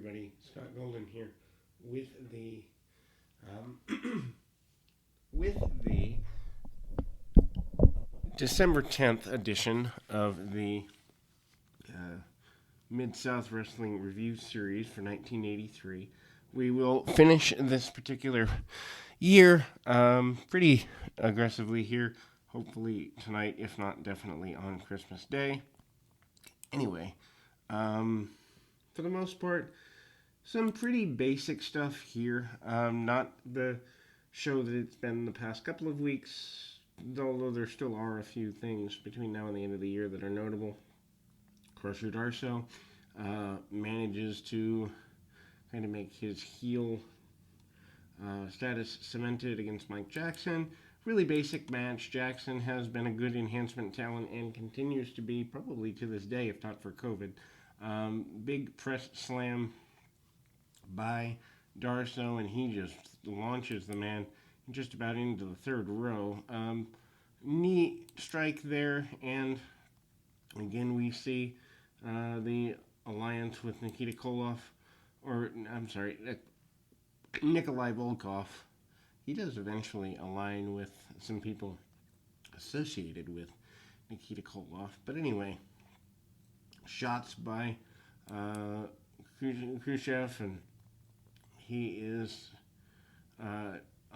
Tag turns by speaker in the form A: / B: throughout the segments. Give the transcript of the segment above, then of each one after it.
A: everybody. Scott Golden here with the with the December 10th edition of the Mid-South Wrestling Review Series for 1983. We will finish this particular year pretty aggressively here, hopefully tonight, if not definitely on Christmas Day. Anyway, for the most part, some pretty basic stuff here. Not the show that it's been the past couple of weeks, although there still are a few things between now and the end of the year that are notable. Crusher Darso manages to kind of make his heel status cemented against Mike Jackson. Really basic match. Jackson has been a good enhancement talent and continues to be, probably to this day, if not for COVID. Big press slam by Darso, and he just launches the man just about into the third row. Knee strike there, and again we see the alliance with Nikita Koloff, Nikolai Volkov. He does eventually align with some people associated with Nikita Koloff. But anyway, shots by Khrushchev, and he is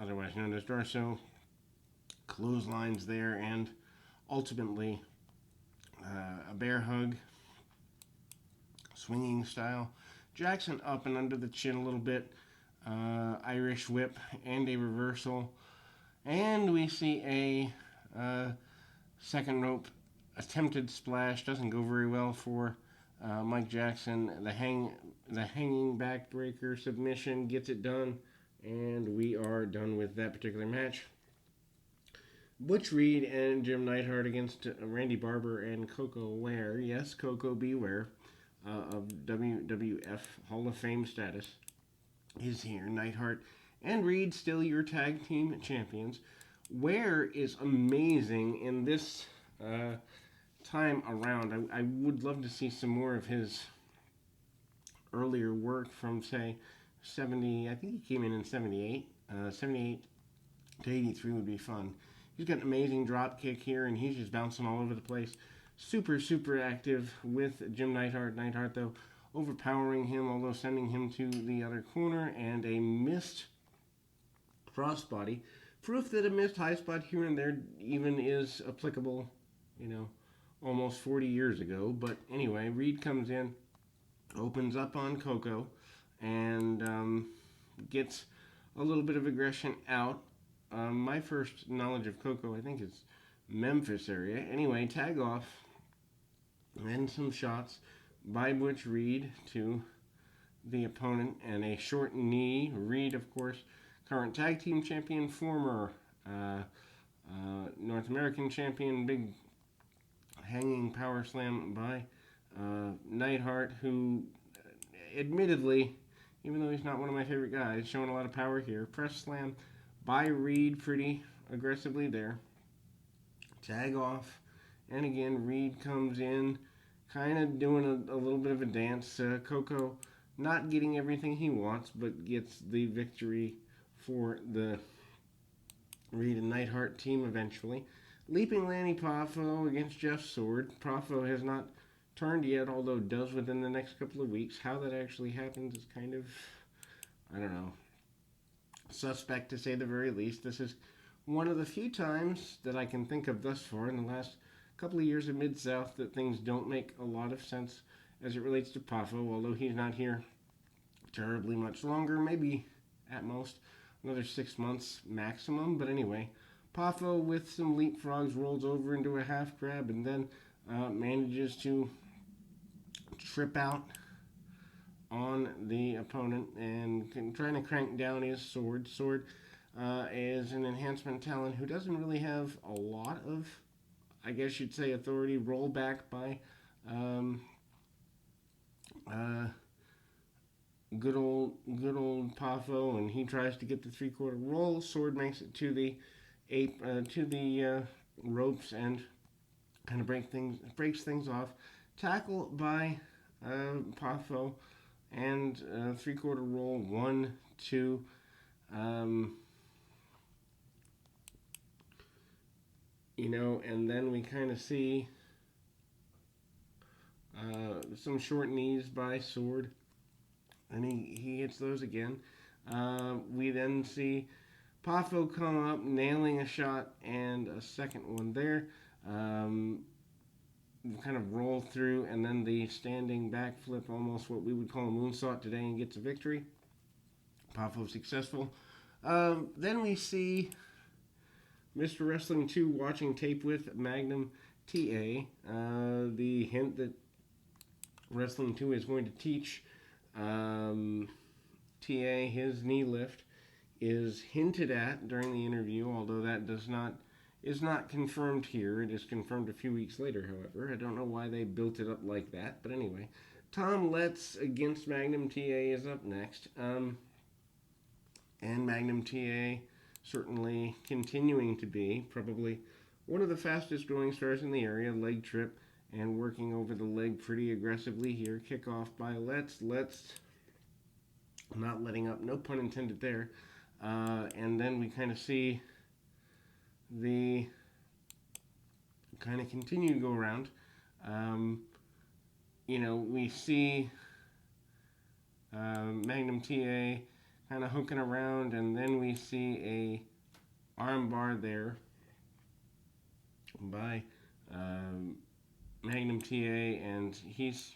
A: otherwise known as Darso. Clotheslines there, and ultimately a bear hug, swinging style. Jackson up and under the chin a little bit. Irish whip and a reversal, and we see a second rope attempted splash. Doesn't go very well for Mike Jackson. The hanging backbreaker submission gets it done, and we are done with that particular match. Butch Reed and Jim Neidhart against Randy Barber and Coco Ware. Yes, Coco Beware of WWF Hall of Fame status is here. Neidhart and Reed still your tag team champions. Ware is amazing in this time around. I would love to see some more of his earlier work from, say, 70. I think he came in 78. 78 to 83 would be fun. He's got an amazing drop kick here, and he's just bouncing all over the place. Super, super active with Jim Neidhart. Neidhart, though, overpowering him, although sending him to the other corner, and a missed crossbody. Proof that a missed high spot here and there even is applicable, almost 40 years ago. But anyway, Reed comes in, opens up on Coco, and gets a little bit of aggression out. My first knowledge of Coco, I think, is Memphis area. Anyway, tag off, and some shots by Butch Reed to the opponent, and a short knee. Reed, of course, current tag team champion, former North American champion. Big hanging power slam by Neidhart, who admittedly, even though he's not one of my favorite guys, showing a lot of power here. Press slam by Reed pretty aggressively there. Tag off, and again Reed comes in, kind of doing a little bit of a dance. Coco not getting everything he wants, but gets the victory for the Reed and Neidhart team eventually. Leaping Lanny Poffo against Jeff Sword. Poffo has not turned yet, although does within the next couple of weeks. How that actually happens is kind of, I don't know, suspect to say the very least. This is one of the few times that I can think of thus far in the last couple of years of Mid-South that things don't make a lot of sense as it relates to Poffo, although he's not here terribly much longer, maybe at most another 6 months maximum. But anyway, Poffo with some leapfrogs rolls over into a half grab, and then manages to trip out on the opponent and trying to crank down his Sword. Sword is an enhancement talent who doesn't really have a lot of, I guess you'd say, authority. Roll back by good old Poffo, and he tries to get the 3/4 roll. Sword makes it to the ropes and kind of breaks things off. Tackle by Poffo, and 3/4 roll, 1, 2. Um, and then we kind of see some short knees by Sword, and he hits those again. We then see Poffo come up, nailing a shot and a second one there. Um, kind of roll through, and then the standing backflip, almost what we would call a moonsault today, and gets a victory. Poffo successful. Then we see Mr. Wrestling 2 watching tape with Magnum TA. The hint that Wrestling 2 is going to teach TA his knee lift is hinted at during the interview, although that is not confirmed here. It is confirmed a few weeks later, however. I don't know why they built it up like that, but anyway. Tom Letts against Magnum TA is up next. And Magnum TA certainly continuing to be probably one of the fastest growing stars in the area. Leg trip and working over the leg pretty aggressively here. Kickoff by Letts. Letts not letting up, no pun intended there. And then we kind of see the kind of continue to go around. We see Magnum TA kind of hooking around, and then we see a arm bar there by Magnum TA, and he's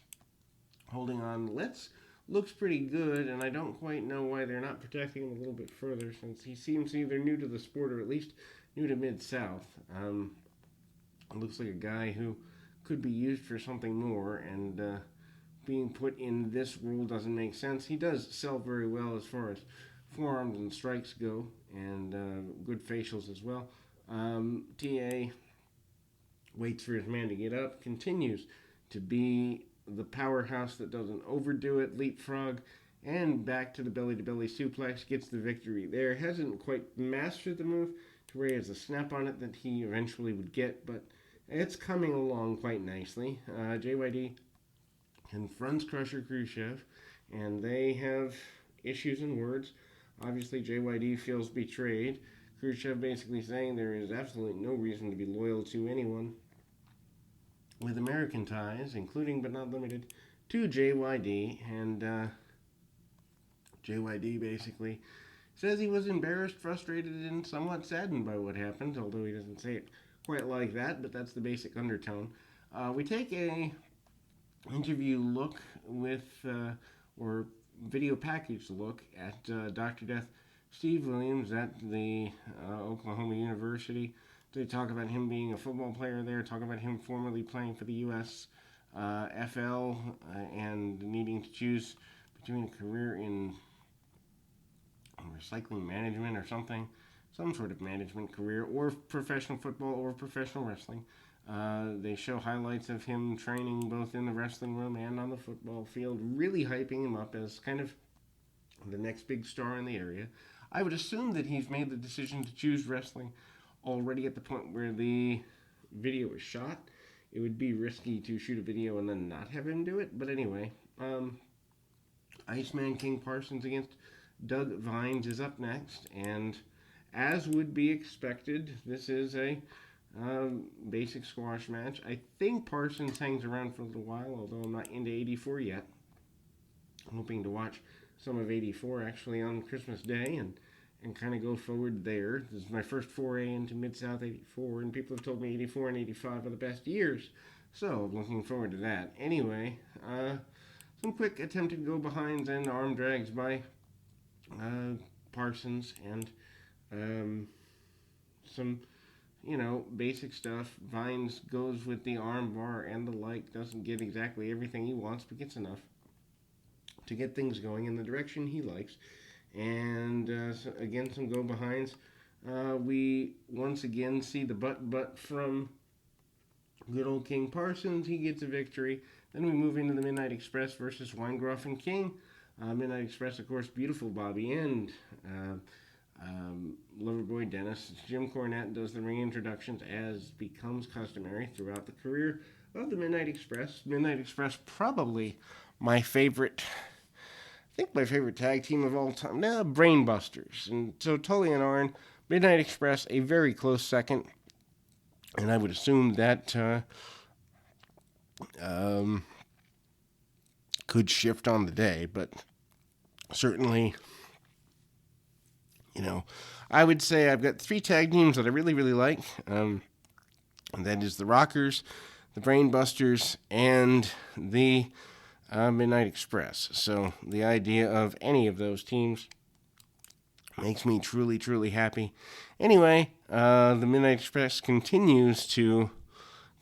A: holding on. Let's looks pretty good, and I don't quite know why they're not protecting him a little bit further, since he seems either new to the sport or at least new to Mid-South. Looks like a guy who could be used for something more, and being put in this role doesn't make sense. He does sell very well as far as forearms and strikes go, and good facials as well. TA waits for his man to get up, continues to be the powerhouse that doesn't overdo it, leapfrog, and back to the belly-to-belly suplex, gets the victory there. Hasn't quite mastered the move to where he has a snap on it that he eventually would get, but it's coming along quite nicely. JYD confronts Crusher Khrushchev, and they have issues in words. Obviously, JYD feels betrayed. Khrushchev basically saying there is absolutely no reason to be loyal to anyone with American ties, including but not limited to JYD, and JYD basically says he was embarrassed, frustrated, and somewhat saddened by what happened, although he doesn't say it quite like that, but that's the basic undertone. We take a interview look with, or video package look at Dr. Death Steve Williams at the Oklahoma University. They talk about him being a football player there, talk about him formerly playing for the U.S. FL and needing to choose between a career in recycling management or something, some sort of management career, or professional football or professional wrestling. They show highlights of him training both in the wrestling room and on the football field, really hyping him up as kind of the next big star in the area. I would assume that he's made the decision to choose wrestling already at the point where the video is shot. It would be risky to shoot a video and then not have him do it, but anyway. Iceman King Parsons against Doug Vines is up next, and as would be expected, this is a basic squash match. I think Parsons hangs around for a little while, although I'm not into 84 yet. I'm hoping to watch some of 84 actually on Christmas Day and kind of go forward there. This is my first foray into Mid-South 84, and people have told me 84 and 85 are the best years, so looking forward to that. Anyway, some quick attempted go-behinds and arm drags by Parsons, and some, basic stuff. Vines goes with the arm bar and the like, doesn't get exactly everything he wants, but gets enough to get things going in the direction he likes. And again, some go-behinds. We once again see the butt from good old King Parsons. He gets a victory. Then we move into the Midnight Express versus Weingroff and King. Midnight Express, of course, beautiful Bobby and Loverboy Dennis. Jim Cornette does the ring introductions as becomes customary throughout the career of the Midnight Express. Midnight Express, probably my favorite think my favorite tag team of all time, Brainbusters. And so Tully and Arn, Midnight Express, a very close second. And I would assume that could shift on the day, but certainly, I would say I've got 3 tag teams that I really, really like. And that is the Rockers, the Brainbusters, and the Midnight Express. So the idea of any of those teams makes me truly, truly happy. Anyway, the Midnight Express continues to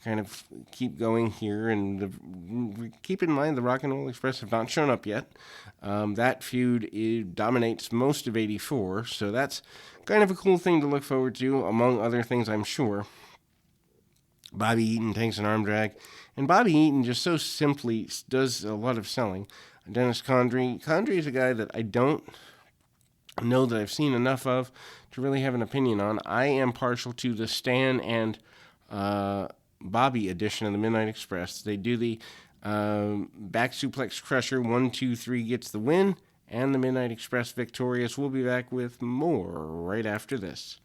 A: kind of keep going here, and keep in mind the Rock and Roll Express have not shown up yet. That feud dominates most of '84, so that's kind of a cool thing to look forward to, among other things, I'm sure. Bobby Eaton takes an arm drag, and Bobby Eaton just so simply does a lot of selling. Dennis Condrey is a guy that I don't know that I've seen enough of to really have an opinion on. I am partial to the Stan and Bobby edition of the Midnight Express. They do the back suplex crusher, 1, 2, 3 gets the win, and the Midnight Express victorious. We'll be back with more right after this.